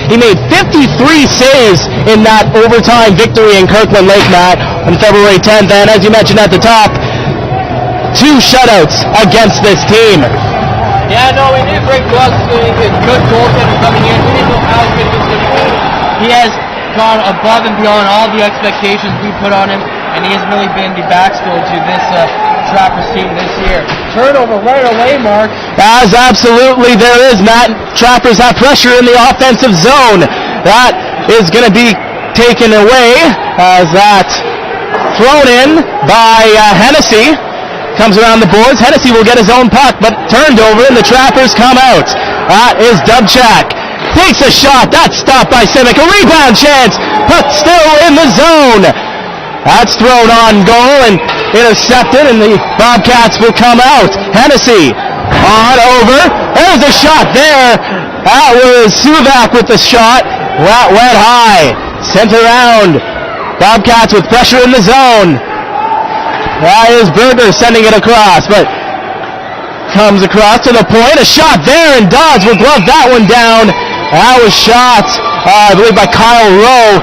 He made 53 saves in that overtime victory in Kirkland Lake, Matt, on February 10th. And as you mentioned at the top, 2 shutouts against this team. Yeah, no, we knew Greg was a good goaltender coming in. We didn't know how good he was going to be. He has gone above and beyond all the expectations we put on him, and he has really been the backstory to this Trappers team this year. Turnover right away, Mark. As absolutely there is, Matt. Trappers have pressure in the offensive zone. That is going to be taken away as that thrown in by Hennessy. Comes around the boards. Hennessy will get his own puck, but turned over, and the Trappers come out. That is Dubchak. Takes a shot. That's stopped by Simic. A rebound chance. Puck still in the zone. That's thrown on goal and intercepted, and the Bobcats will come out. Hennessy on over. There's a shot there. That was Suvak with the shot. That went high. Sent around. Bobcats with pressure in the zone. That is Berger sending it across, but comes across to the point. A shot there, and Dodds will glove that one down. That was shot, I believe, by Kyle Rowe,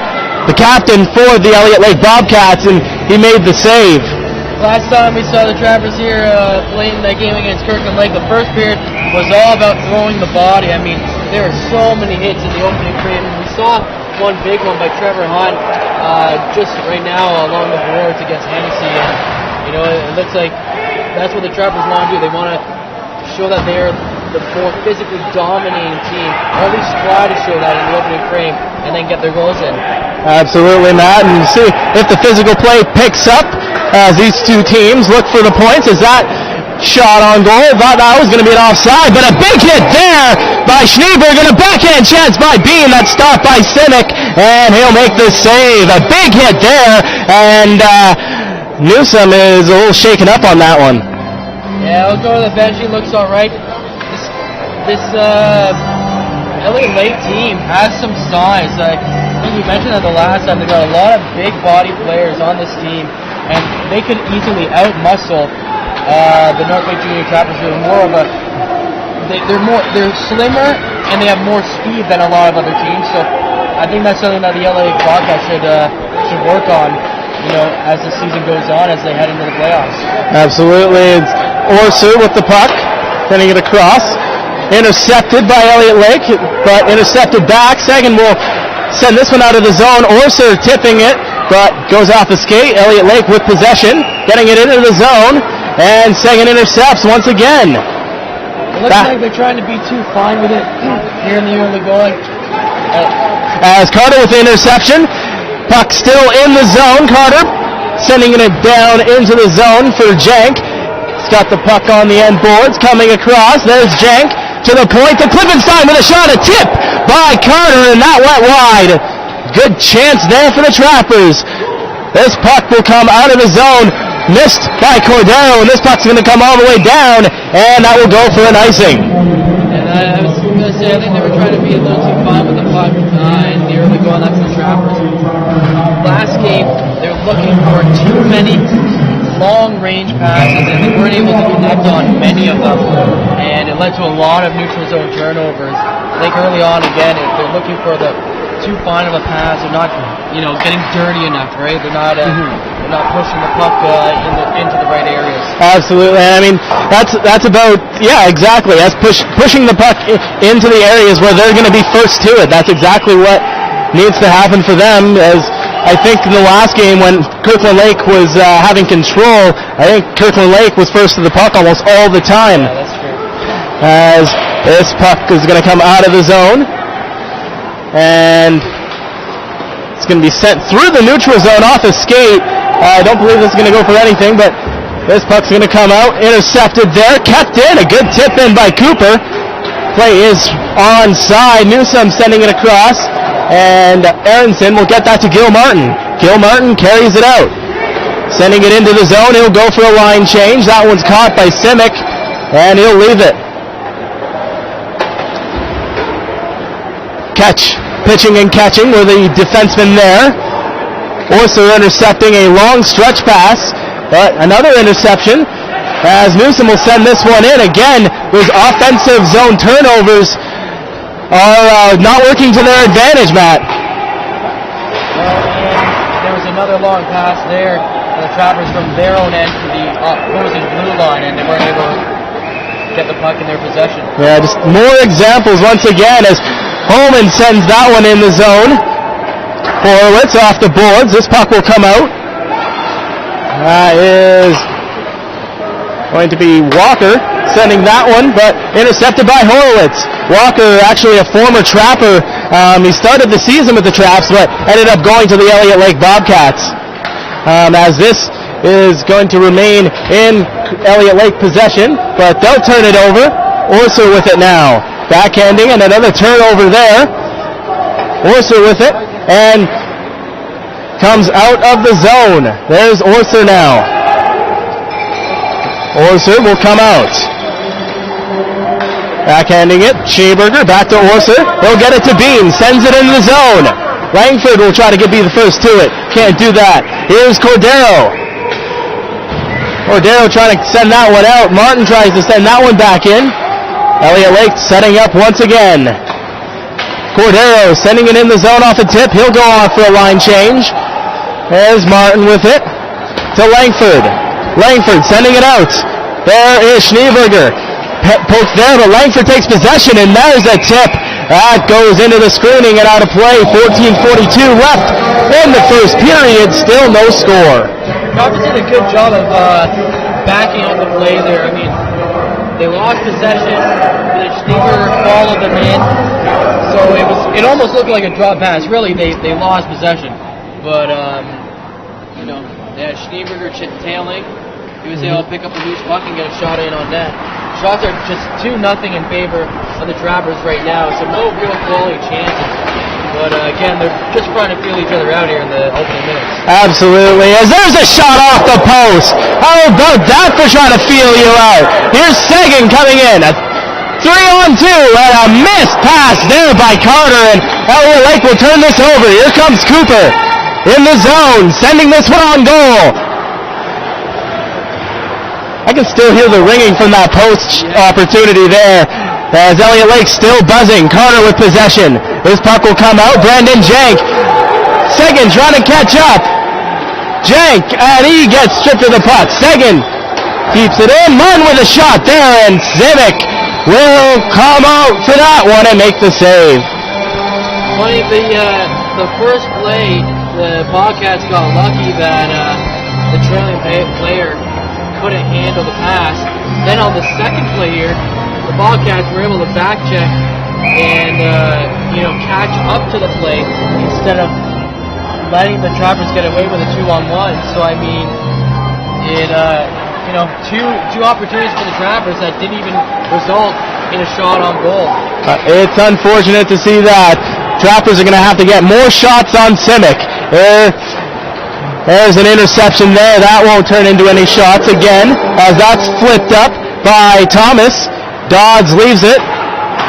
the captain for the Elliot Lake Bobcats, and he made the save. Last time we saw the Trappers here playing that game against Kirkland Lake, the first period was all about throwing the body. I mean, there were so many hits in the opening frame. We saw one big one by Trevor Hunt just right now along the boards against Hennessy. And, you know, it looks like that's what the Trappers want to do. They want to show that they're the more physically dominating team, or at least try to show that in the opening frame, and then get their goals in. Absolutely, Matt. And see if the physical play picks up as these two teams look for the points. As that shot on goal, thought that was going to be an offside, but a big hit there by Schneeberg, and a backhand chance by Bean. That's stopped by Simic, and he'll make the save. A big hit there, and Newsom is a little shaken up on that one. Yeah, he'll go to the bench. He looks all right. This Elliot Lake team has some size. I think we mentioned that the last time. They've got a lot of big body players on this team, and they could easily out-muscle the North Lake Junior Trappers. Who are more of a they're slimmer, and they have more speed than a lot of other teams. So I think that's something that the LA Bobcats should work on, you know, as the season goes on, as they head into the playoffs. Absolutely. It's Orser with the puck, sending it across. Intercepted by Elliot Lake, but intercepted back. Sagan will send this one out of the zone. Orser tipping it, but goes off the skate. Elliot Lake with possession, getting it into the zone, and Sagan intercepts once again. It looks like they're trying to be too fine with it here in the early going. As Carter with the interception, puck still in the zone. Carter sending it down into the zone for Jank. He's got the puck on the end boards, coming across. There's Jank to the point to Klippenstein with a shot, a tip by Carter, and that went wide. Good chance there for the Trappers. This puck will come out of the zone, missed by Cordero, and this puck's going to come all the way down, and that will go for an icing. And I was going to say, I think they were trying to be a little too fine with the puck in the early going. That's the Trappers. Last game, they were looking for too many long-range passes, and they weren't able to connect on many of them, and it led to a lot of neutral zone turnovers. I think early on, again, if they're looking for the too fine of a pass, they're not, you know, getting dirty enough, right? They're not pushing the puck into the right areas. Absolutely. I mean, that's about, yeah, exactly. That's pushing the puck into the areas where they're going to be first to it. That's exactly what needs to happen for them. As I think in the last game when Kirkland Lake was having control, I think Kirkland Lake was first to the puck almost all the time. Yeah, that's true. As this puck is going to come out of the zone, and it's going to be sent through the neutral zone off a skate. I don't believe this is going to go for anything, but this puck's going to come out, intercepted there, kept in, a good tip in by Cooper. Play is onside. Newsom sending it across, and Aronson will get that to Gil Martin. Gil Martin carries it out, sending it into the zone. He'll go for a line change. That one's caught by Simic, and he'll leave it. Catch, pitching and catching with the defenseman there. Also intercepting a long stretch pass, but another interception as Newsom will send this one in. Again, those offensive zone turnovers are not working to their advantage, Matt. And there was another long pass there. The Trappers from their own end to the opposing blue line, and they weren't able to get the puck in their possession. Yeah, just more examples once again as Holman sends that one in the zone. Horowitz off the boards. This puck will come out. That is going to be Walker sending that one, but intercepted by Horowitz. Walker, actually a former Trapper. He started the season with the Traps, but ended up going to the Elliot Lake Bobcats. As this is going to remain in Elliot Lake possession, but they'll turn it over. Orser with it now. Backhanding, and another turnover there. Orser with it, and comes out of the zone. There's Orser now. Orser will come out. Backhanding it. Scheberger back to Orser. He'll get it to Beam. Sends it into the zone. Langford will try to be the first to it. Can't do that. Here's Cordero. Cordero trying to send that one out. Martin tries to send that one back in. Elliot Lake setting up once again. Cordero sending it in the zone off a tip. He'll go off for a line change. There's Martin with it to Langford. Langford sending it out. There is Schneeberger. Poked there, but Langford takes possession, and there's a tip. That goes into the screening and out of play. 14:42 left in the first period. Still no score. Roberts did a good job of backing up the play there. I mean, they lost possession. The Schneeberger followed them in. So it almost looked like a drop pass. Really, they lost possession. But, they had Schneeberger tailing. He was able to pick up a loose puck and get a shot in on net. Shots are just 2-0 in favor of the Trappers right now, so no real quality chances. But again, they're just trying to feel each other out here in the opening minutes. Absolutely, as there's a shot off the post. How about that for trying to feel you out? Here's Seguin coming in. A 3-on-2 and a missed pass there by Carter, and Elliot Lake will turn this over. Here comes Cooper in the zone, sending this one on goal. I can still hear the ringing from that post opportunity there. As Elliot Lake still buzzing. Carter with possession. This puck will come out. Brandon Jank. Seguin trying to catch up. Jank, and he gets stripped of the puck. Seguin keeps it in. Munn with a shot there, and Zimic will come out for that one and make the save. Funny, the first play, the Bobcats got lucky that the trailing player couldn't handle the pass. Then on the second play here, the Bobcats were able to back check and catch up to the play instead of letting the Trappers get away with a 2-on-1. So I mean, two opportunities for the Trappers that didn't even result in a shot on goal. It's unfortunate to see that. Trappers are going to have to get more shots on Simic. There's an interception there. That won't turn into any shots again, as that's flipped up by Thomas. Dodds leaves it.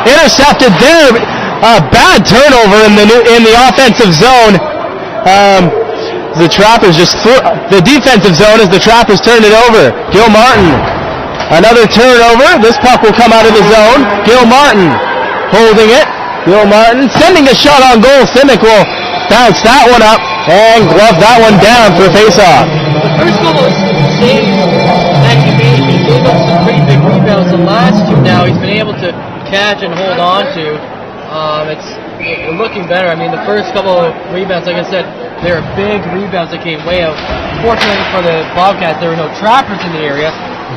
Intercepted there. A bad turnover in the offensive zone. The Trappers the defensive zone as the Trappers turned it over. Gil Martin. Another turnover. This puck will come out of the zone. Gil Martin holding it. Gil Martin sending a shot on goal. Simic will bounce that one up and glove that one down for a face-off. The first couple of saves that he made, he gave up some pretty big rebounds. The last two now he's been able to catch and hold on to. It's looking better. I mean, the first couple of rebounds, like I said, they were big rebounds that came way out. Fortunately for the Bobcats, there were no Trappers in the area.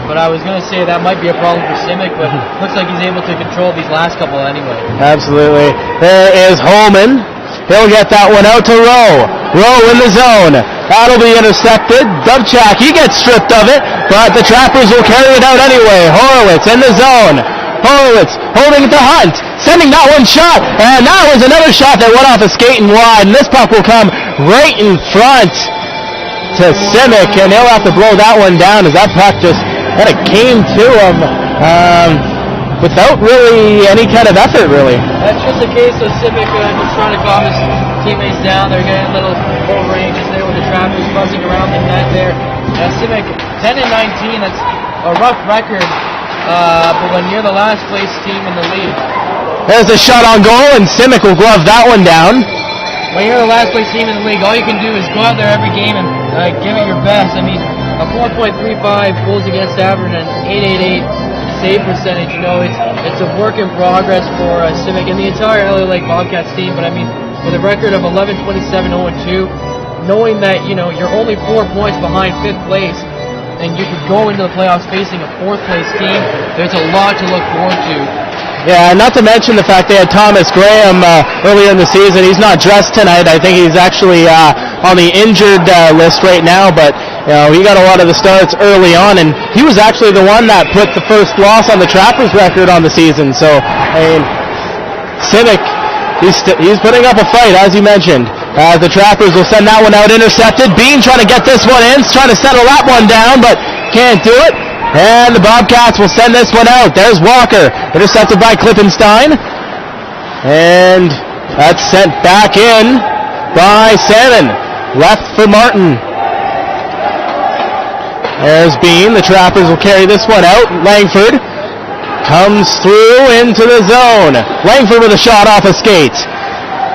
But I was going to say that might be a problem for Simic, but looks like he's able to control these last couple anyway. Absolutely. There is Holman. He'll get that one out to Rowe. Rowe in the zone. That'll be intercepted. Dubchak, he gets stripped of it, but the Trappers will carry it out anyway. Horowitz in the zone. Horowitz holding it to Hunt. Sending that one shot, and that was another shot that went off a skating wide, and this puck will come right in front to Simic, and he'll have to blow that one down as that puck just kind of came to him without really any kind of effort, really. That's just a case of Simic just trying to calm his teammates down. They're getting a little overranges there with the Trappers buzzing around the net there. Simic 10-19, that's a rough record, but when you're the last place team in the league, There's a shot on goal, and Simic will glove that one down. When you're the last place team in the league, all you can do is go out there every game and give it your best. I mean, a 4.35 goals against average and an 888 save percentage. You know, it's a work in progress for Simic and the entire Elliot Lake Bobcats team. But I mean, with a record of 11-27-0-2, knowing that, you know, you're only 4 points behind 5th place, and you could go into the playoffs facing a 4th place team, there's a lot to look forward to. Yeah, not to mention the fact they had Thomas Graham earlier in the season. He's not dressed tonight. I think he's actually on the injured list right now, but you know, he got a lot of the starts early on, and he was actually the one that put the first loss on the Trappers record on the season. So, I mean, Simic, he's putting up a fight, as you mentioned. The Trappers will send that one out intercepted. Bean trying to get this one in, trying to settle that one down, but can't do it. And the Bobcats will send this one out. There's Walker, intercepted by Klippenstein. And that's sent back in by Salmon. Left for Martin. There's Bean. The Trappers will carry this one out. Langford comes through into the zone. Langford with a shot off a skate.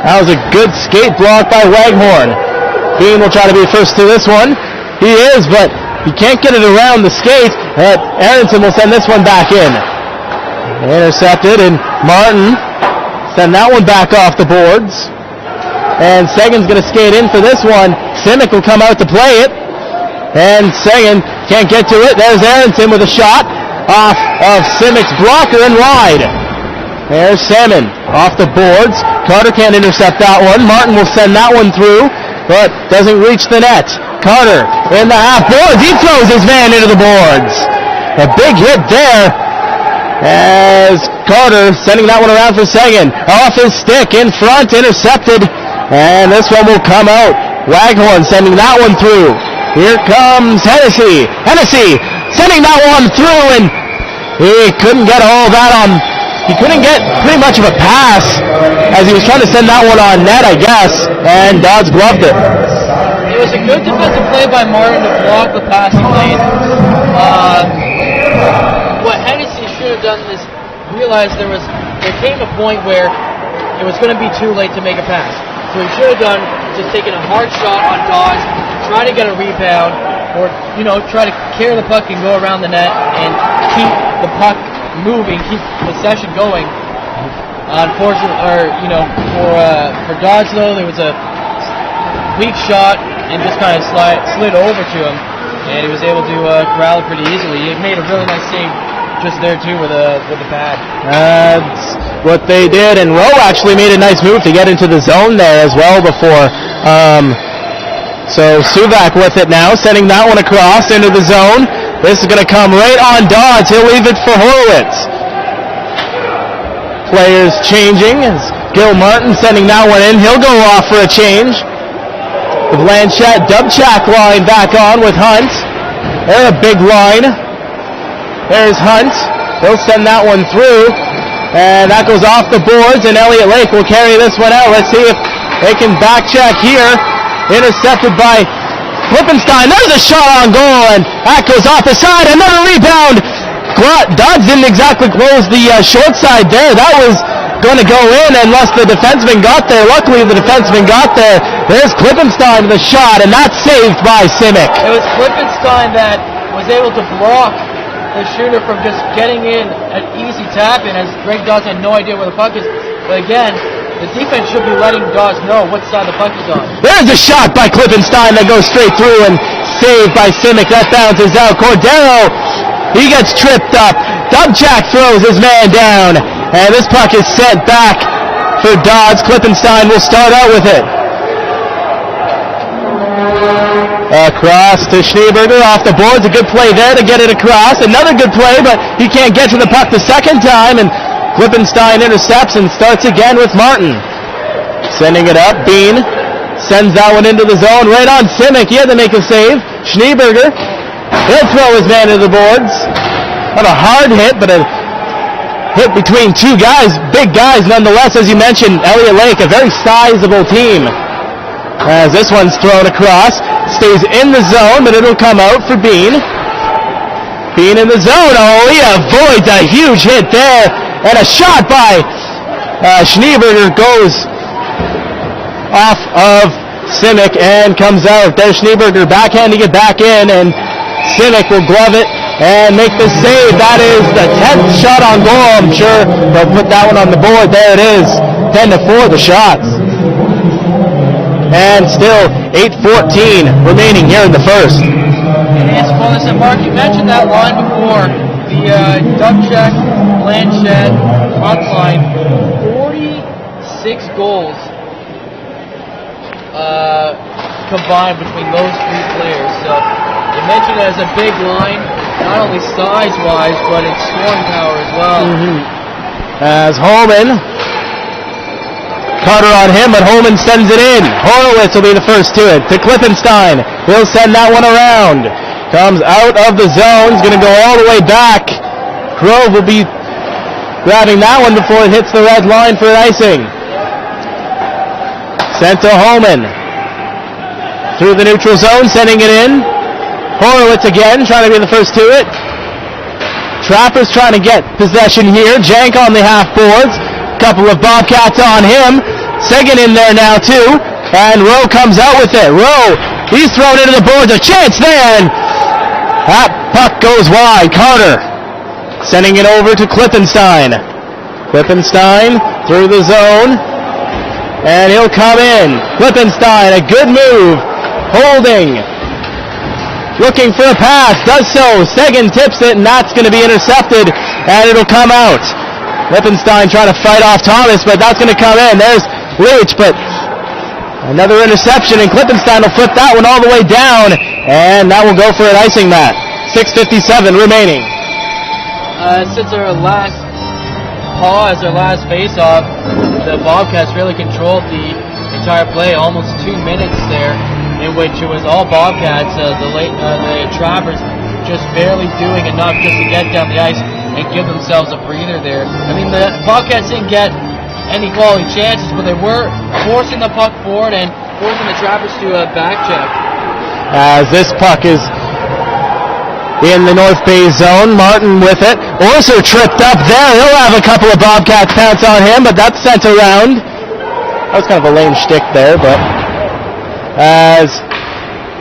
That was a good skate block by Waghorn. Bean will try to be first to this one. He is, but he can't get it around the skate. Aronson will send this one back in. Intercepted, and Martin send that one back off the boards. And Sagan's going to skate in for this one. Simic will come out to play it. And Sagan can't get to it. There's Aronson with a shot off of Simic's blocker and wide. There's Salmon off the boards. Carter can't intercept that one. Martin will send that one through, but doesn't reach the net. Carter in the half boards. He throws his man into the boards. A big hit there as Carter sending that one around for Sagan. Off his stick in front, intercepted. And this one will come out. Waghorn sending that one through. Here comes Hennessy. Hennessy sending that one through, and he couldn't get all that on. He couldn't get pretty much of a pass as he was trying to send that one on net, I guess. And Dodds gloved it. It was a good defensive play by Martin to block the passing lane. What Hennessy should have done is realize there came a point where it was going to be too late to make a pass. So he should have done just taken a hard shot on Dodge, try to get a rebound, or try to carry the puck and go around the net and keep the puck moving, keep possession going. Unfortunately, for Dodge though, there was a weak shot and just kind of slid over to him, and he was able to corral it pretty easily. He made a really nice save just there too with the pad. That's what they did, and Rowe actually made a nice move to get into the zone there as well before. So Suvak with it now, sending that one across into the zone. This is going to come right on Dodds. He'll leave it for Horowitz. Players changing as Gil Martin sending that one in. He'll go off for a change. The Blanchette Dubchak line back on with Hunt. They're a big line. There's Hunt. He'll send that one through. And that goes off the boards, and Elliot Lake will carry this one out. Let's see if they can back check here. Intercepted by Klippenstein. There's a shot on goal, and that goes off the side. Another rebound. Dodds didn't exactly close the short side there. That was going to go in unless the defenseman got there. Luckily, the defenseman got there. There's Klippenstein with a shot, and that's saved by Simic. It was Klippenstein that was able to block the shooter from just getting in an easy tap in, as Greg Dodds had no idea where the puck is. But again, the defense should be letting Dodds know what side the puck is on. There's a shot by Klippenstein that goes straight through and saved by Simic. That bounces out. Cordero, he gets tripped up. Dubchak throws his man down, and this puck is sent back for Dodds. Klippenstein will start out with it. Across to Schneeberger off the boards. A good play there to get it across. Another good play, but he can't get to the puck the second time, and Klippenstein intercepts and starts again with Martin. Sending it up. Bean sends that one into the zone right on Simic. He had to make a save. Schneeberger, he'll throw his man to the boards. Not a hard hit, but a hit between two guys, big guys nonetheless, as you mentioned. Elliot Lake, a very sizable team. As this one's thrown across, stays in the zone, but it'll come out for Bean. Bean in the zone. Oh, he avoids a huge hit there, and a shot by Schneeberger goes off of Simic and comes out. There's Schneeberger backhanding it back in, and Simic will glove it and make the save. That is the 10th shot on goal. I'm sure they'll put that one on the board. There it is, 10-4 the shots. And still 8:14 remaining here in the first. Yes, well, listen, Mark, you mentioned that line before. The Dubchek, Blanchette, front line, 46 goals combined between those three players. So you mentioned it as a big line, not only size-wise, but in scoring power as well. As Holman, Carter on him, but Holman sends it in. Horowitz will be the first to it. To Klippenstein. He'll send that one around. Comes out of the zone. He's going to go all the way back. Grove will be grabbing that one before it hits the red line for icing. Sent to Holman. Through the neutral zone, sending it in. Horowitz again, trying to be the first to it. Trapper's trying to get possession here. Jank on the half boards. Couple of Bobcats on him. Seguin in there now too. And Rowe comes out with it. Rowe, he's thrown into the boards. A chance there, and that puck goes wide. Carter sending it over to Klippenstein. Klippenstein through the zone. And he'll come in. Klippenstein, a good move. Holding. Looking for a pass. Does so. Seguin tips it, and that's going to be intercepted. And it'll come out. Klippenstein trying to fight off Thomas, but that's going to come in. There's Leach, but another interception, and Klippenstein will flip that one all the way down, and that will go for an icing mat. 6:57 remaining. Since our last pause, our last face-off, the Bobcats really controlled the entire play, almost 2 minutes there, in which it was all Bobcats. The Trappers just barely doing enough just to get down the ice and give themselves a breather there. I mean, the Bobcats didn't get any quality chances, but they were forcing the puck forward and forcing the Trappers to back check. As this puck is in the North Bay zone, Martin with it. Orser tripped up there. He'll have a couple of Bobcats pants on him, but that's sent around. That was kind of a lame shtick there, but as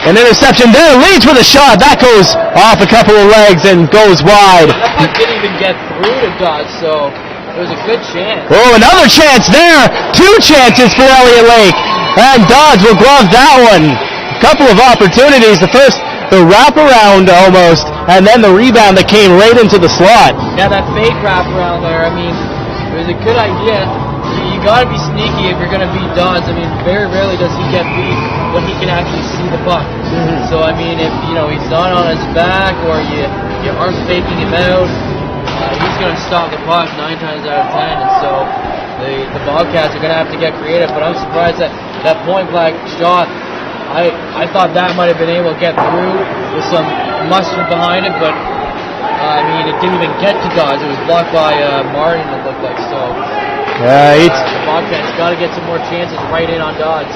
an interception there, Leach with a shot. That goes off a couple of legs and goes wide. That puck didn't even get through to Dodge, so it was a good chance. Oh, another chance there. 2 chances for Elliot Lake. And Dodge will glove that one. A couple of opportunities. The first, the wraparound almost, and then the rebound that came right into the slot. Yeah, that fake wraparound there, I mean, it was a good idea. You got to be sneaky if you're going to beat Dodge. I mean, very rarely does he get beat when he can actually see the puck. So, I mean, if, he's not on his back or you aren't faking him out, he's going to stop the puck 9 times out of 10. And so the Bobcats are going to have to get creative. But I'm surprised that point-blank shot, I thought that might have been able to get through with some mustard behind it. But, I mean, it didn't even get to Dodge. It was blocked by Martin, it looked like. So the Bobcats got to get some more chances right in on Dodge.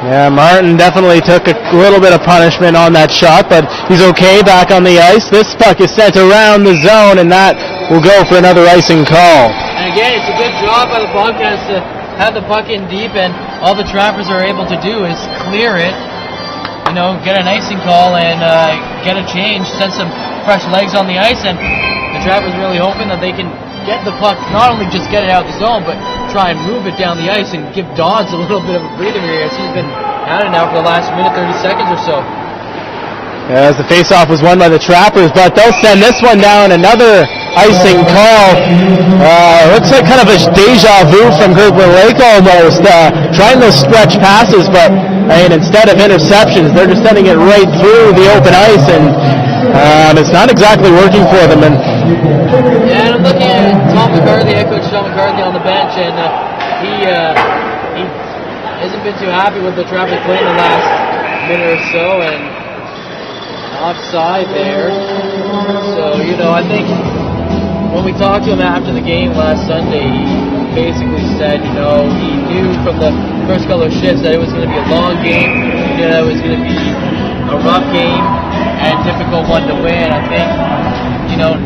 Yeah, Martin definitely took a little bit of punishment on that shot, but he's okay back on the ice. This puck is sent around the zone, and that will go for another icing call. And again, it's a good job by the Bobcats to have the puck in deep, and all the Trappers are able to do is clear it, get an icing call and get a change, send some fresh legs on the ice, and the Trappers really hoping that they can get the puck, not only just get it out of the zone, but try and move it down the ice and give Dodds a little bit of a breather here, as he's been at it now for the last minute, 30 seconds or so. As the face-off was won by the Trappers, but they'll send this one down. Another icing call. Looks like kind of a deja vu from Kirkland Lake almost. Trying those stretch passes, but instead of interceptions, they're just sending it right through the open ice, and it's not exactly working for them. And I'm looking at Tom McCarthy, head coach Tom McCarthy on the bench, and he hasn't been too happy with the Trappers play in the last minute or so, and offside there. So, I think when we talked to him after the game last Sunday, he basically said, he knew from the first couple of shifts that it was going to be a long game, it was going to be a rough game and difficult one to win. I think,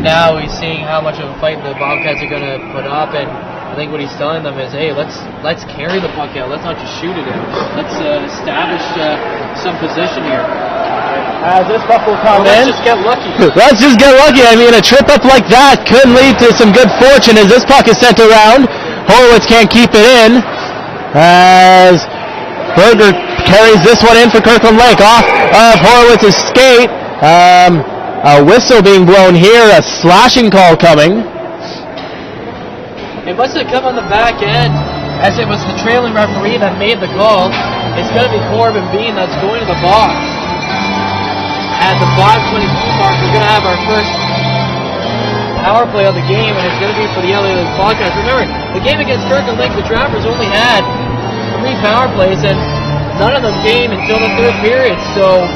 now he's seeing how much of a fight the Bobcats are going to put up, and I think what he's telling them is, hey, let's carry the puck out. Let's not just shoot it out. Let's establish some position here. As this puck will come in. Let's just get lucky. Let's just get lucky. I mean, a trip up like that could lead to some good fortune as this puck is sent around. Horowitz can't keep it in as Berger carries this one in for Kirkland Lake off of Horowitz's skate. A whistle being blown here, a slashing call coming. It must have come on the back end as it was the trailing referee that made the call. It's going to be Corbin Bean that's going to the box. At the 5:22 mark, we're going to have our first power play of the game, and it's going to be for the Elliot Lake Bobcats. Remember, the game against Kirkland Lake, the Trappers only had 3 power plays, and none of them came until the 3rd period. So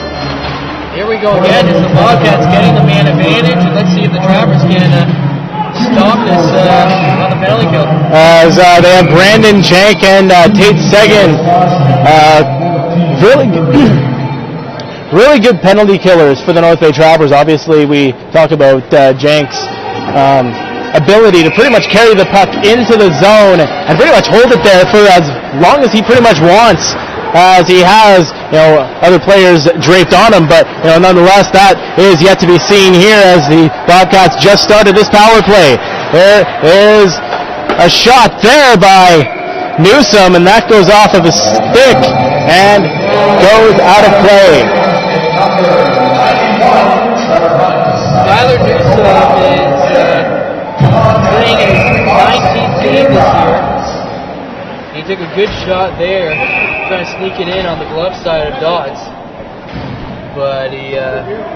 here we go again. It's the Bobcats getting the man advantage, and let's see if the Trappers can stop this on the penalty kill. As they have Brandon Jank and Tate Seguin. Really good penalty killers for the North Bay Trappers. Obviously, we talk about Jank's ability to pretty much carry the puck into the zone and pretty much hold it there for as long as he pretty much wants, as he has, other players draped on him. But, nonetheless, that is yet to be seen here as the Bobcats just started this power play. There is a shot there by Newsom, and that goes off of a stick and goes out of play. Tyler Newsom is playing in his 19th game this year. He took a good shot there, trying to sneak it in on the glove side of Dodds, but he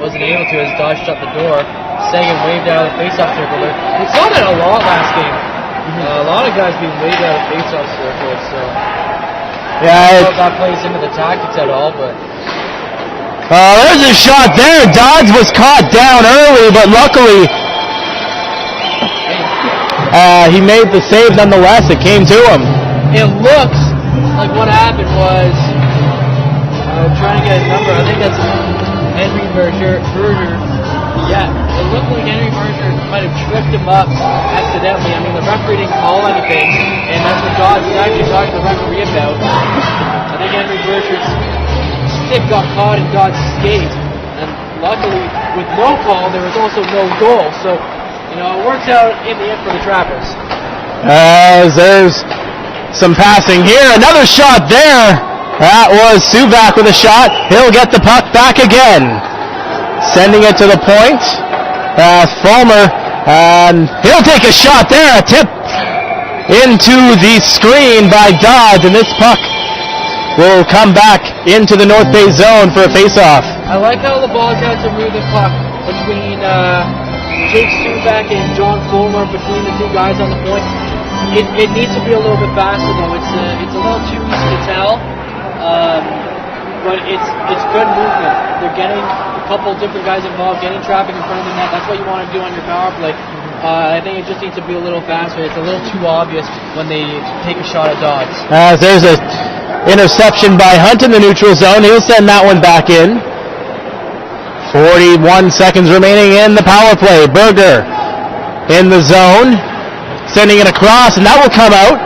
wasn't able to as Dodds shut the door. Sagan waved out of the faceoff circle there. We saw that a lot last game. A lot of guys being waved out of faceoff circles, so I don't know if that plays into the tactics at all, but there's a shot there. Dodds was caught down early, but luckily he made the save nonetheless. It came to him. It looks like what happened was, I'm trying to get his number, I think that's Henry Berger. Yeah, it looked like Henry Berger might have tripped him up accidentally. I mean, the referee didn't call anything, and that's what Dodds actually talked to the referee about. I think Henry Berger's stick got caught in Dodds' skate, and luckily, with no call, there was also no goal. So, it works out in the end for the Trappers. As there's some passing here, another shot there. That was Suvak with a shot. He'll get the puck back again, sending it to the point. Fulmer, and he'll take a shot there. A tip into the screen by Dodds, and this puck will come back into the North Bay zone for a face-off. I like how the Bobcats are moving the puck between Jake Suvak and John Fulmer, between the 2 guys on the point. It needs to be a little bit faster though. It's a little too easy to tell, but it's good movement. They're getting a couple different guys involved, getting traffic in front of the net. That's what you want to do on your power play. I think it just needs to be a little faster. It's a little too obvious when they take a shot at Dodds. There's a interception by Hunt in the neutral zone. He'll send that one back in. 41 seconds remaining in the power play. Berger in the zone, sending it across, and that will come out.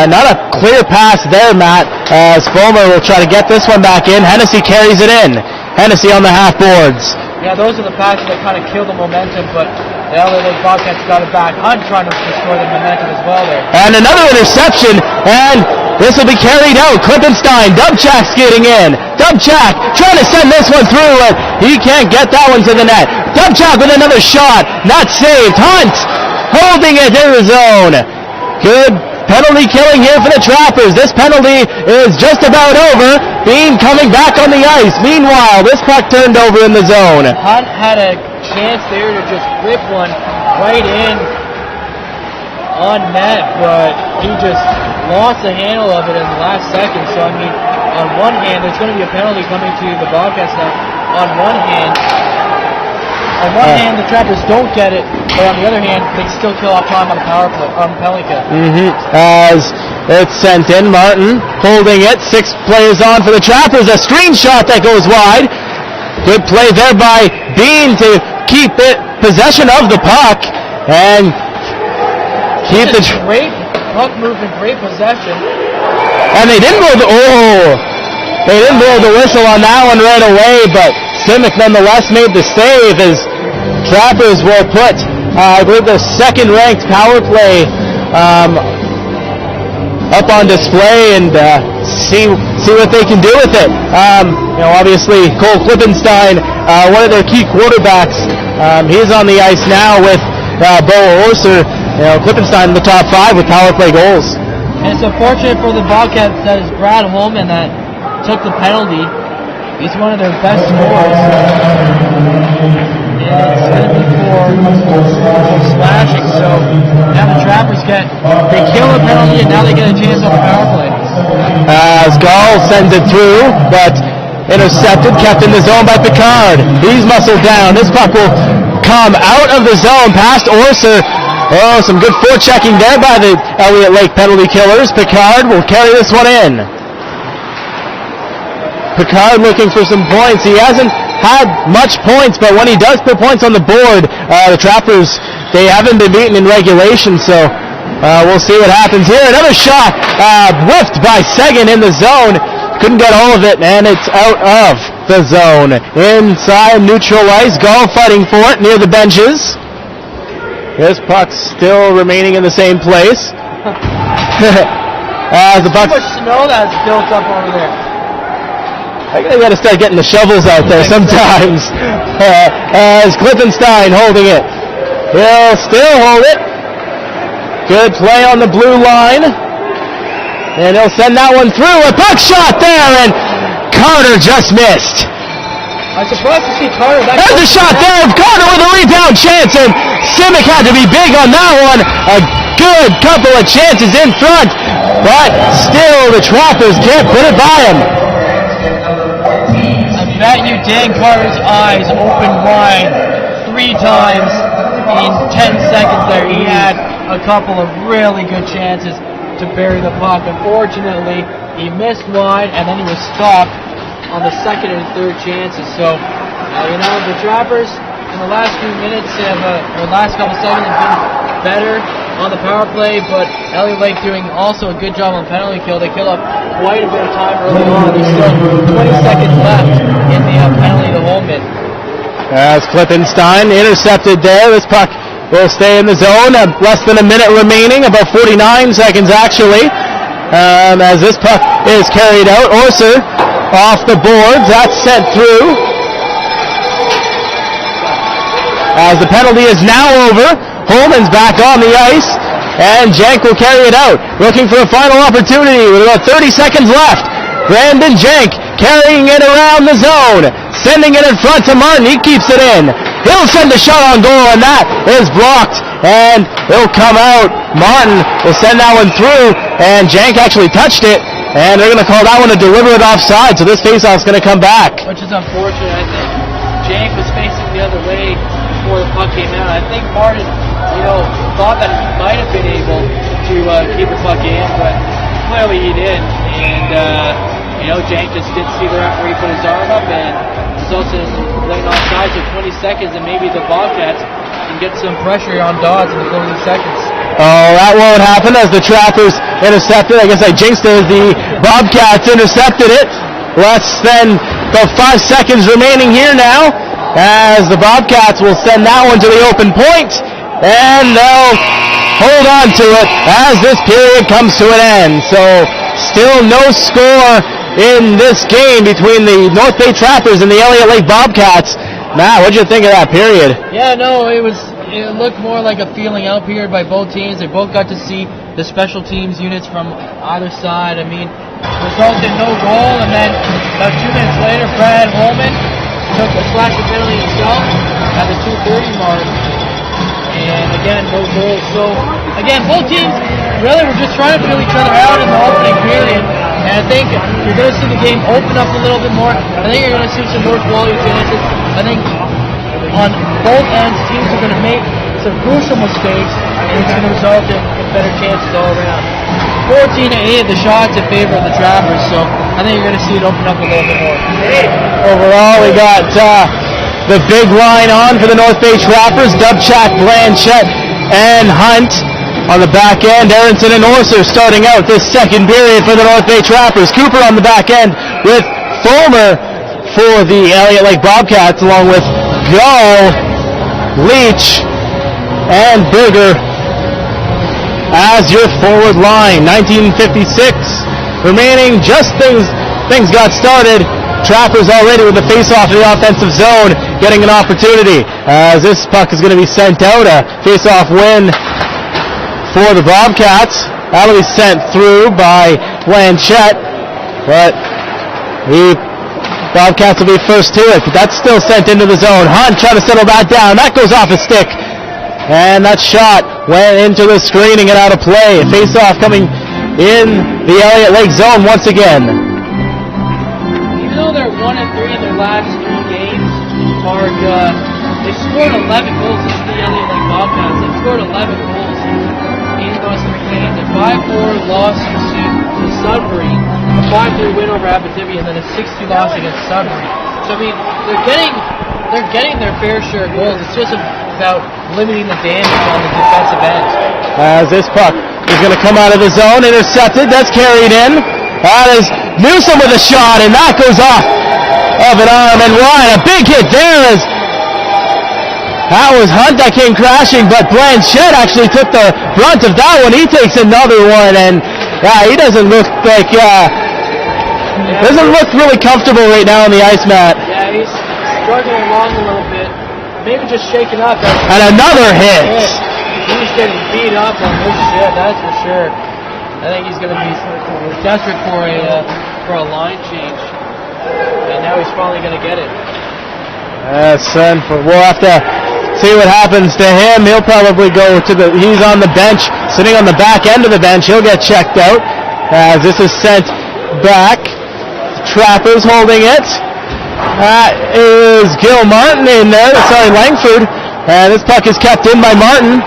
Not a clear pass there, Matt, as Fulmer will try to get this one back in. Hennessy carries it in. Hennessy on the half boards. Yeah, those are the passes that kind of kill the momentum, but the Elliot Lake Bobcats got it back. Hunt trying to destroy the momentum as well there. And another interception, and this will be carried out. Klippenstein, Dubchak skating in. Dubchak trying to send this one through, and he can't get that one to the net. Dubchak with another shot, not saved. Hunt holding it in the zone. Good penalty killing here for the Trappers. This penalty is just about over. Bean coming back on the ice. Meanwhile, this puck turned over in the zone. Hunt had a chance there to just rip one right in on net, but he just lost the handle of it in the last second. So, I mean, on one hand, there's going to be a penalty coming to the Bobcats now. On one hand, the Trappers don't get it, but on the other hand, they still kill off time on a power play, on penalty kill. As it's sent in, Martin holding it. 6 players on for the Trappers. A screenshot that goes wide. Good play there by Bean to keep it possession of the puck, and keep the... Great puck movement, great possession. And they didn't blow the whistle on that one right away, but Simic nonetheless made the save as Trappers will put, I believe, the second-ranked power play up on display and see what they can do with it. Obviously, Cole Klippenstein, one of their key quarterbacks, he's on the ice now with Bo Orser. Klippenstein in the top 5 with power play goals. And it's unfortunate for the Bobcats that it's Brad Holman that took the penalty. He's one of their best scorers. And it's going to be for slashing. So now the Trappers they kill a penalty and now they get a chance on the power play. As Gall sends it through, but intercepted, kept in the zone by Picard. He's muscled down. This puck will come out of the zone past Orser. Oh, some good forechecking there by the Elliot Lake penalty killers. Picard will carry this one in. Picard looking for some points. He hasn't had much points, but when he does put points on the board, the Trappers, they haven't been beaten in regulation, so we'll see what happens here. Another shot whiffed by Seguin in the zone. Couldn't get all of it, and it's out of the zone. Inside neutral ice, Gall fighting for it near the benches. This puck still remaining in the same place. The puck. Too much snow that's built up over there. I think they got to start getting the shovels out there sometimes. As Klippenstein holding it. He'll still hold it. Good play on the blue line. And he'll send that one through. A puck shot there, and Carter just missed. I'm surprised to see Carter. There's a shot there. Carter with a rebound chance, and Simic had to be big on that one. A good couple of chances in front, but still the Trappers can't put it by him. I bet you Dan Carter's eyes opened wide 3 times in 10 seconds there. He had a couple of really good chances to bury the puck. Unfortunately, he missed wide, and then he was stopped on the second and third chances. So, the Trappers in the last few minutes the last couple seconds have been better on the power play, but Elliot Lake doing also a good job on penalty kill. They kill up quite a bit of time early on. There's still 20 seconds left in the penalty to Holman. As Klippenstein intercepted there, this puck will stay in the zone. Less than a minute remaining, about 49 seconds actually. As this puck is carried out, Orser off the boards, that's sent through. As the penalty is now over, Holman's back on the ice, and Jank will carry it out. Looking for a final opportunity with about 30 seconds left. Brandon Jank carrying it around the zone, sending it in front to Martin. He keeps it in. He'll send a shot on goal, and that is blocked, and it'll come out. Martin will send that one through, and Jank actually touched it. And they're going to call that one a deliberate offside, so this faceoff's going to come back. Which is unfortunate. I think Jank was facing the other way before the puck came out. I think Martin, thought that he might have been able to keep the puck in, but clearly he didn't. And, Jank just didn't see the referee put his arm up, and results in late offside, so 20 seconds, and maybe the Bobcats can get some pressure on Dodds in the closing seconds. Oh, that won't happen as the Trappers intercepted. I guess I jinxed it as the Bobcats intercepted it. Less than about 5 seconds remaining here now as the Bobcats will send that one to the open point, and they'll hold on to it as this period comes to an end. So still no score in this game between the North Bay Trappers and the Elliot Lake Bobcats. Matt, what'd you think of that period? Yeah, no, it looked more like a feeling out period by both teams. They both got to see the special teams units from either side. I mean, resulted in no goal, and then about 2 minutes later, Brad Holman took a slashing penalty himself at the 2:30 mark. And again, no goals. So, again, both teams really were just trying to feel each other out in the opening period. And I think you're going to see the game open up a little bit more. I think you're going to see some more quality chances. I think on both ends, teams are going to make some crucial mistakes, and it's going to result in better chances all around. 14-8, the shots in favor of the Trappers, so I think you're going to see it open up a little bit more. Overall, we got the big line on for the North Bay Trappers, Dubchak, Blanchette, and Hunt. On the back end, Aronson and Orser starting out this second period for the North Bay Trappers. Cooper on the back end with Fulmer for the Elliot Lake Bobcats, along with Gall, Leach, and Berger as your forward line. 19:56 remaining. Just things got started. Trappers already with the face-off in the offensive zone, getting an opportunity as this puck is going to be sent out. A face-off win for the Bobcats. That'll be sent through by Blanchette, but the Bobcats will be first to it. But that's still sent into the zone. Hunt trying to settle that down. That goes off a stick. And that shot went into the screening and out of play. Face-off coming in the Elliot Lake zone once again. Even though they're 1-3 in their last 3 games, Mark, they scored 11 goals. This is the Elliot Lake Bobcats. They scored 11 goals in those 3 games. A 5-4 loss to Sudbury, a 5-3 win over Abitibi, and then a 6-2 loss against Sudbury. So I mean, they're getting their fair share of goals. It's just about limiting the damage on the defensive end. As this puck is going to come out of the zone, intercepted, that's carried in. That is Newsom with a shot, and that goes off of an arm and wide. A big hit there as that was Hunt that came crashing, but Blanchette actually took the brunt of that one. He takes another one, and he doesn't look like doesn't look really comfortable right now on the ice mat. Yeah, he's struggling along a little bit. Maybe just shaken up. And another hit. He's getting beat up on this shit, that's for sure. I think he's going to be desperate for a line change. And now he's finally going to get it. We'll have to see what happens to him. He'll probably go to he's on the bench, sitting on the back end of the bench. He'll get checked out as this is sent back. Trappers holding it. That is Gil Martin in there. Sorry, Langford. And this puck is kept in by Martin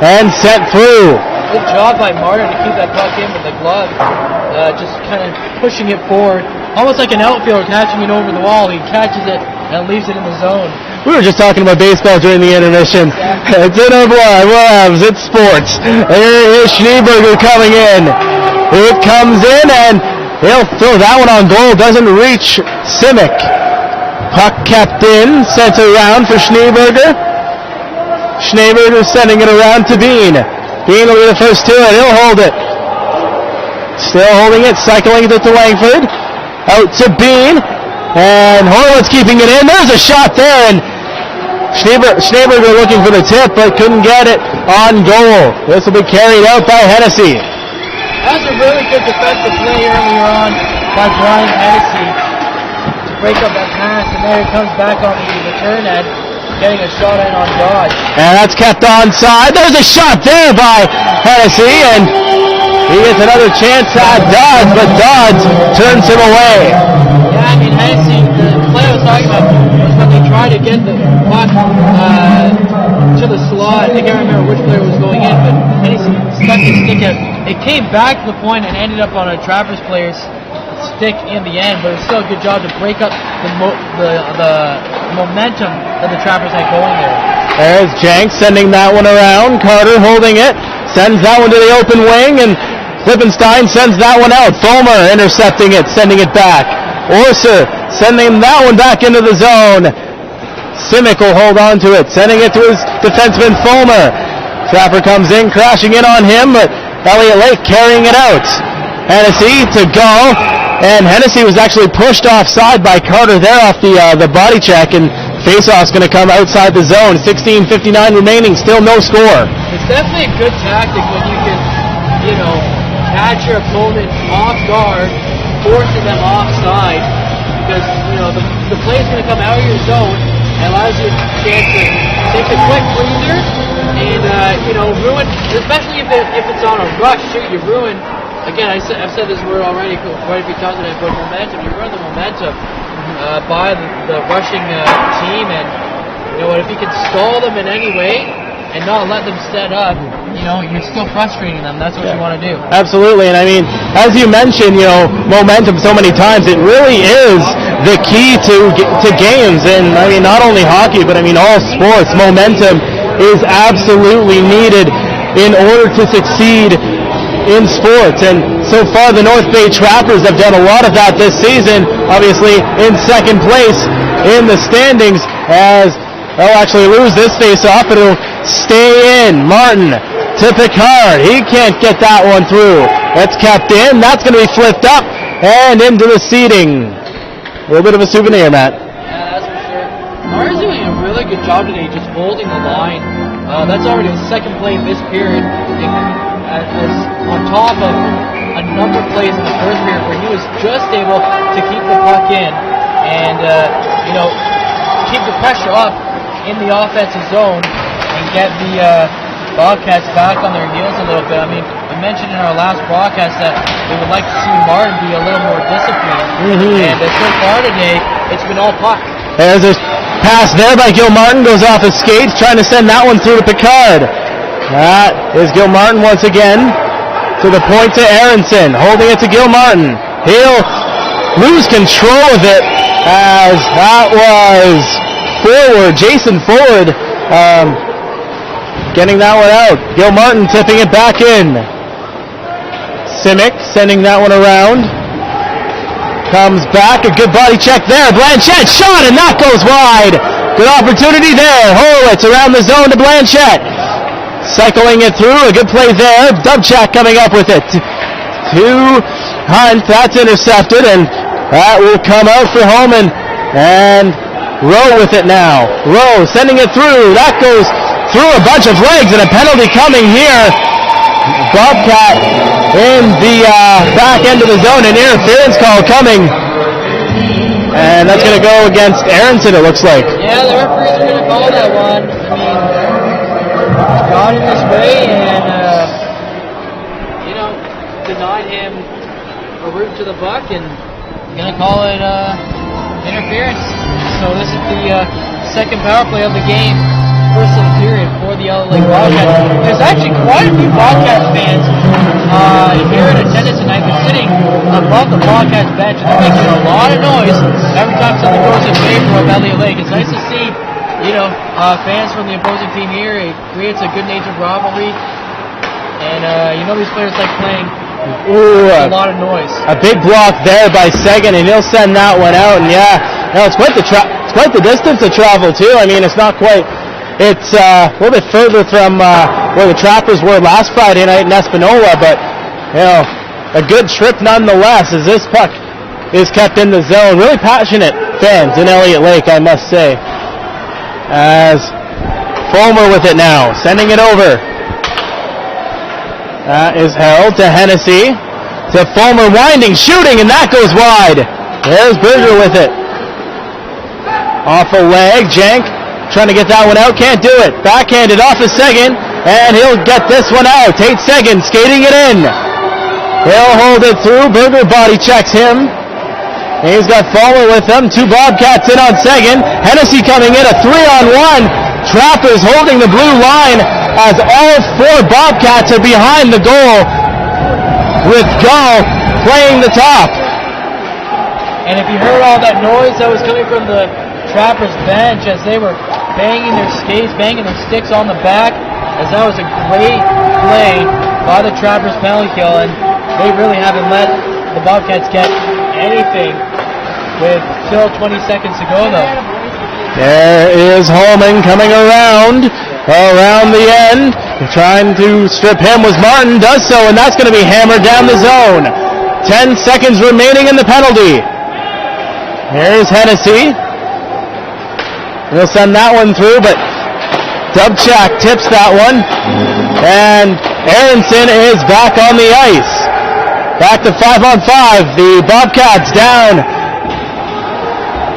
and sent through. Good job by Martin to keep that puck in with the glove. Just kind of pushing it forward. Almost like an outfielder catching it over the wall. He catches it and leaves it in the zone. We were just talking about baseball during the intermission. Yeah. It's in our blood. Loves. It's sports. Here is Schneeberger coming in. It comes in and he'll throw that one on goal. Doesn't reach Simic. Puck kept in. Sent around for Schneeberger. Schneeberger sending it around to Bean. Bean will be the first to it. He'll hold it. Still holding it. Cycling it to Langford. Out to Bean. And Horowitz keeping it in. There's a shot there. And Schneeberger looking for the tip, but couldn't get it on goal. This will be carried out by Hennessy. That was a really good defensive play earlier on by Brian Hennessy to break up that pass, and there he comes back on the return end, getting a shot in on Dodge. And that's kept onside. There's a shot there by Hennessy, and he gets another chance at Dodge, but Dodge turns him away. Yeah, I mean, Hennessy, the play I was talking about was when they tried to get the puck to the slot. I can't remember which player was going in, but Hennessy stuck his stick out. It came back to the point and ended up on a Trappers player's stick in the end, but it was still a good job to break up the momentum that the Trappers had going there. There's Jenks sending that one around. Carter holding it, sends that one to the open wing, and Klippenstein sends that one out. Fulmer intercepting it, sending it back. Orser sending that one back into the zone. Simic will hold on to it, sending it to his defenseman Fulmer. Trapper comes in, crashing in on him, but Elliot Lake carrying it out. Hennessy to go, and Hennessy was actually pushed offside by Carter there off the body check, and faceoff's going to come outside the zone. 16:59 remaining, still no score. It's definitely a good tactic when you can, catch your opponent off guard, forcing them offside, because the play is going to come out of your zone and allows you a chance to take a quick breather and ruin, especially if it's on a rush too. You ruin. Again, I've said this word already quite a few times today, but momentum. You ruin the momentum by the rushing team, and if you can stall them in any way and not let them set up, you're still frustrating them. That's what you want to do. Absolutely, and I mean, as you mentioned, momentum so many times, it really is the key to games, and I mean, not only hockey, but I mean, all sports, momentum is absolutely needed in order to succeed in sports. And so far the North Bay Trappers have done a lot of that this season, obviously in second place in the standings, as they'll actually lose this face-off, but it'll stay in. Martin to Picard. He can't get that one through. That's kept in. That's going to be flipped up and into the seating. A little bit of a souvenir, Matt. Yeah, that's for sure. Martin's doing a really good job today just holding the line. That's already the second play this period. As on top of a number of plays in the first period where he was just able to keep the puck in and, keep the pressure up in the offensive zone and get the Bobcats back on their heels a little bit. I mean, we mentioned in our last broadcast that we would like to see Martin be a little more disciplined. And so far today, it's been all puck. There's a pass there by Gil Martin, goes off his skates, trying to send that one through to Picard. That is Gil Martin once again to the point to Aronson, holding it to Gil Martin. He'll lose control of it as that was forward, Jason Forward, getting that one out. Gil Martin tipping it back in. Simic sending that one around. Comes back, a good body check there. Blanchette shot, and that goes wide. Good opportunity there. Horowitz around the zone to Blanchette. Cycling it through, a good play there. Dubchak coming up with it to Hunt. That's intercepted, and that will come out for Holman. And Rowe with it now. Rowe sending it through. That goes through a bunch of legs, and a penalty coming here. Bobcat in the back end of the zone, an interference call coming. And that's going to go against Aronson, it looks like. Yeah, the referees are going to call that one. I mean, got in his way and, denied him a route to the puck, and going to call it interference. So this is the second power play of the game. First of the period for the Elliot Lake Bobcats. There's actually quite a few Bobcats fans here in attendance tonight. They're sitting above the Bobcats bench, and they're making a lot of noise every time something goes in favor of Elliot Lake. It's nice to see, fans from the opposing team here. It creates a good-natured rivalry, and these players like playing. A lot of noise. A big block there by Seguin, and he'll send that one out. And it's quite the distance to travel too. I mean, it's not quite. It's a little bit further from where the Trappers were last Friday night in Espanola, but a good trip nonetheless. As this puck is kept in the zone, really passionate fans in Elliot Lake, I must say. As Fulmer with it now, sending it over. That is held to Hennessy, to Fulmer, winding, shooting, and that goes wide. There's Berger with it. Off a leg, Jank trying to get that one out, can't do it. Backhanded off of Seguin, and he'll get this one out. Tate Seguin skating it in. He'll hold it through. Berger body checks him. And he's got Fulmer with him. Two Bobcats in on Seguin. Hennessy coming in, a 3-on-1. Trappers holding the blue line as all four Bobcats are behind the goal, with Gall playing the top. And if you heard all that noise that was coming from the Trappers bench as they were banging their skates, banging their sticks on the back, as that was a great play by the Trappers penalty kill, and they really haven't let the Bobcats get anything with still 20 seconds to go though. There is Holman coming around the end. Trying to strip him was Martin, does so, and that's going to be hammered down the zone. 10 seconds remaining in the penalty. Here's Hennessy. He'll send that one through, but Dubchak tips that one. And Aronson is back on the ice. Back to 5-on-5. The Bobcats down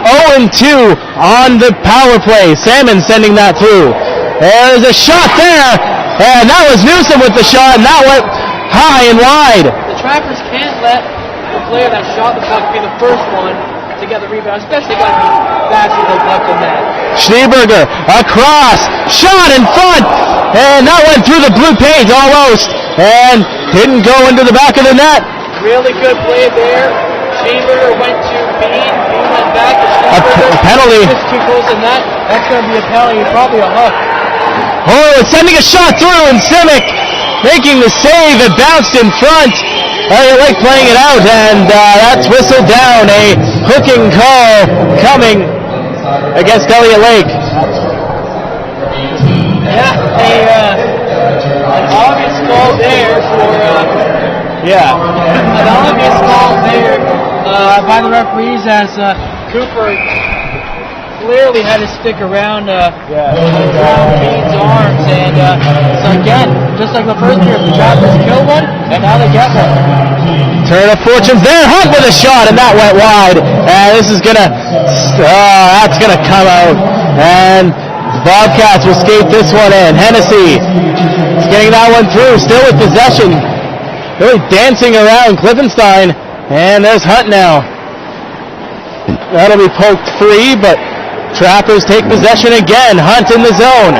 0-2 on the power play. Salmon sending that through. There's a shot there, and that was Newsom with the shot, and that went high and wide. The Trappers can't let the player that shot the puck be the first one to get the rebound, especially when he faster than left the net. Schneeberger across, shot in front, and that went through the blue paint almost, and didn't go into the back of the net. Really good play there. Schneeberger went to Bean went back to Schneeberger. A penalty. Just too close in that. That's going to be a penalty, probably a hook. Horowitz sending a shot through, and Simic making the save. It bounced in front. Elliot Lake playing it out, and that's whistled down. A hooking call coming against Elliot Lake. Yeah, an obvious call there for an obvious call there by the referees as Cooper clearly had to stick around Kane's arms, and so again, just like the first year, the Trappers kill one, and now they get one. Turn of fortunes there. Hunt with a shot, and that went wide. And this is that's gonna come out, and the Bobcats will skate this one in. Hennessy is getting that one through, still with possession, really dancing around Klippenstein, and there's Hunt now. That'll be poked free, but Trappers take possession again. Hunt in the zone,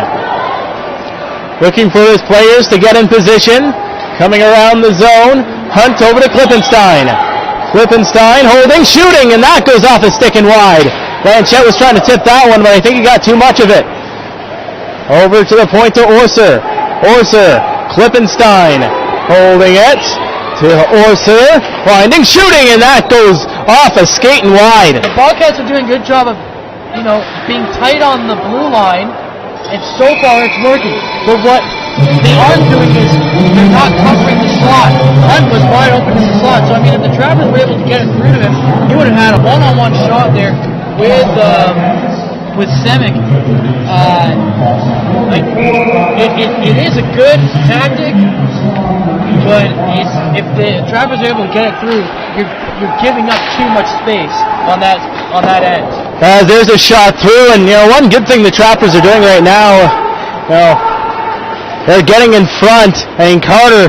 looking for his players to get in position. Coming around the zone, Hunt over to Klippenstein. Klippenstein holding, shooting, and that goes off a stick and wide. Blanchette was trying to tip that one, but I think he got too much of it. Over to the point to Orser. Klippenstein holding it to Orser, finding, shooting, and that goes off a skate and wide. The Bobcats are doing a good job of being tight on the blue line, and so far it's working. But what they aren't doing is they're not covering the slot. Hunt was wide open in the slot, so I mean, if the Trappers were able to get it through to him, he would have had a one-on-one shot there with Semic. It is a good tactic, but if the Trappers are able to get it through, you're giving up too much space on that end. There's a shot through, and one good thing the Trappers are doing right now, they're getting in front. Carter,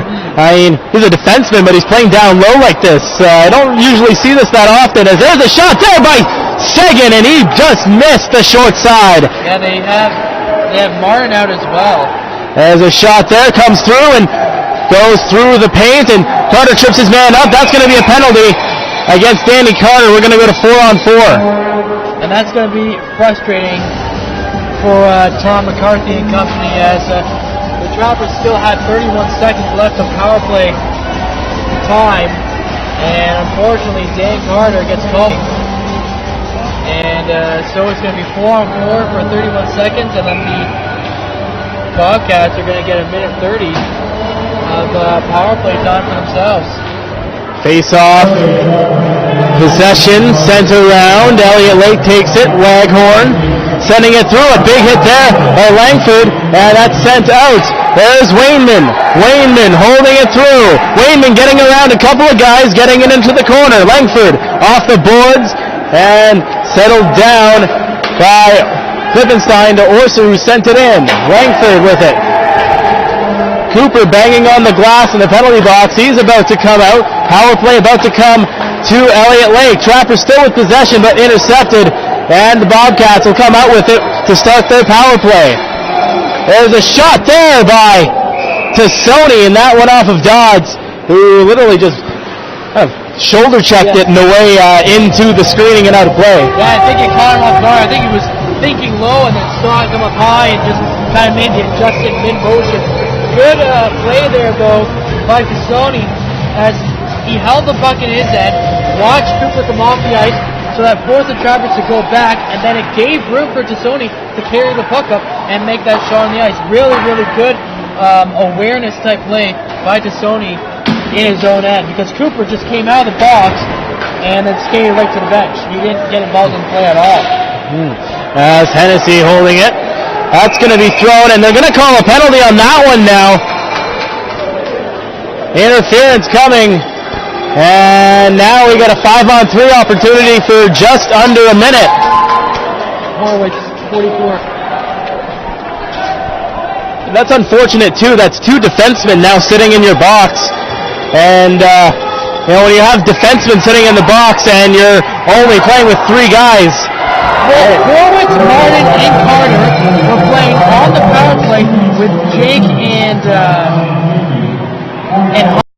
he's a defenseman, but he's playing down low like this. I don't usually see this that often, as there's a shot there by Seguin, and he just missed the short side. Yeah, they have Martin out as well. There's a shot there, comes through, and goes through the paint, and Carter trips his man up. That's going to be a penalty against Danny Carter. We're going to go to 4-on-4. And that's going to be frustrating for Tom McCarthy and company, as the Trappers still had 31 seconds left of power play time, and unfortunately Dan Carter gets called. And so it's going to be 4-on-4 for 31 seconds, and then the Bobcats are going to get a minute 30 of power play time for themselves. Face-off, possession, sent around. Elliot Lake takes it. Waghorn sending it through. A big hit there by Langford, and that's sent out. There's Wainman. Wainman holding it through. Wainman getting around a couple of guys, getting it into the corner. Langford off the boards and settled down by Klippenstein to Orser, who sent it in. Langford with it. Cooper banging on the glass in the penalty box. He's about to come out. Power play about to come to Elliot Lake. Trappers still with possession, but intercepted, and the Bobcats will come out with it to start their power play. There's a shot there by Tassoni, and that went off of Dodds, who literally just shoulder checked it in the way into the screening and out of play. Yeah, I think it caught him off guard. I think he was thinking low and then saw it come up high and just kind of made the adjustment mid-motion. Good play there, though, by Tassoni, as he held the puck in his end, watched Cooper come off the ice, so that forced the Trappers to go back, and then it gave room for Tassoni to carry the puck up and make that shot on the ice. Really, really good awareness-type play by Tassoni in his own end, because Cooper just came out of the box and then skated right to the bench. He didn't get involved in the play at all. As Hennessy holding it. That's going to be thrown, and they're going to call a penalty on that one now. Interference coming, and now we got a 5-on-3 opportunity for just under a minute. Horowitz, 44. That's unfortunate too. That's two defensemen now sitting in your box, and when you have defensemen sitting in the box and you're only playing with three guys. Horowitz, Martin, and Carter were playing on the power play with Jake and